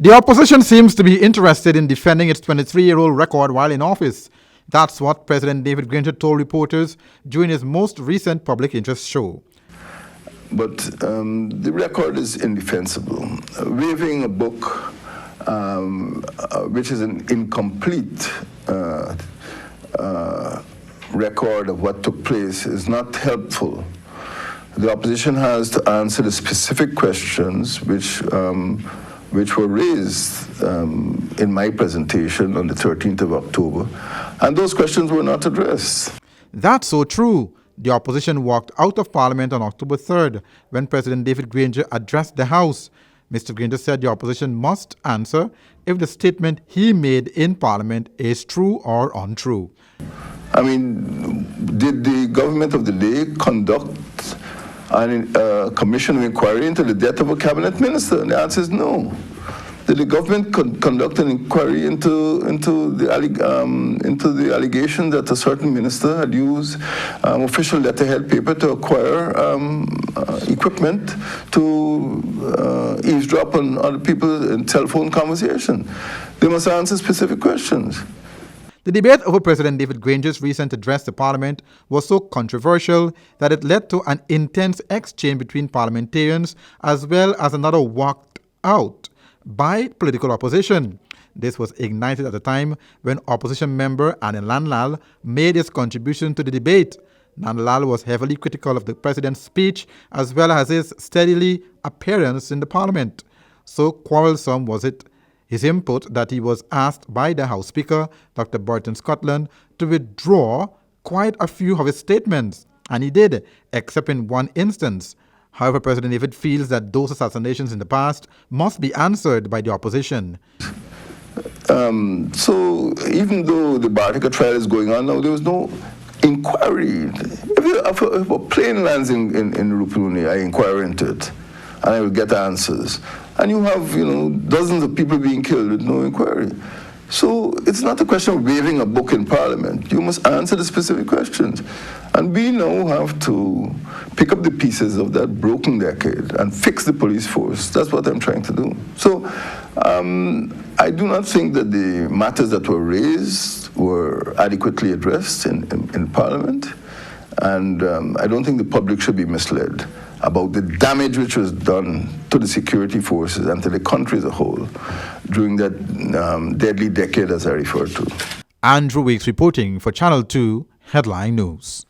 The opposition seems to be interested in defending its 23-year-old record while in office. That's what President David Granger told reporters during his most recent public interest show. But the record is indefensible. Waiving a book, which is an incomplete record of what took place, is not helpful. The opposition has to answer the specific questions which were raised in my presentation on the 13th of October, and those questions were not addressed. That's so true. The opposition walked out of Parliament on October 3rd when President David Granger addressed the House. Mr. Granger said the opposition must answer if the statement he made in Parliament is true or untrue. I mean, did the government of the day conduct a commission of inquiry into the death of a cabinet minister? And the answer is no. Did the government conduct an inquiry into the allegation that a certain minister had used official letterhead paper to acquire equipment to eavesdrop on other people in telephone conversation? They must answer specific questions. The debate over President David Granger's recent address to Parliament was so controversial that it led to an intense exchange between parliamentarians as well as another walked out by political opposition. This was ignited at a time when opposition member Nandlal made his contribution to the debate. Nandlal was heavily critical of the president's speech as well as his steadily appearance in the Parliament. So quarrelsome was his input that he was asked by the House Speaker, Dr. Burton Scotland, to withdraw quite a few of his statements. And he did, except in one instance. However, President David feels that those assassinations in the past must be answered by the opposition. So even though the Bartica trial is going on now, there was no inquiry. If a plane lands in Rupuni, I inquire into it, and I will get answers. And you have, dozens of people being killed with no inquiry. So it's not a question of waiving a book in Parliament. You must answer the specific questions. And we now have to pick up the pieces of that broken decade and fix the police force. That's what I'm trying to do. So I do not think that the matters that were raised were adequately addressed in Parliament. And I don't think the public should be misled about the damage which was done to the security forces and to the country as a whole during that deadly decade as I referred to. Andrew Weeks reporting for Channel 2 Headline News.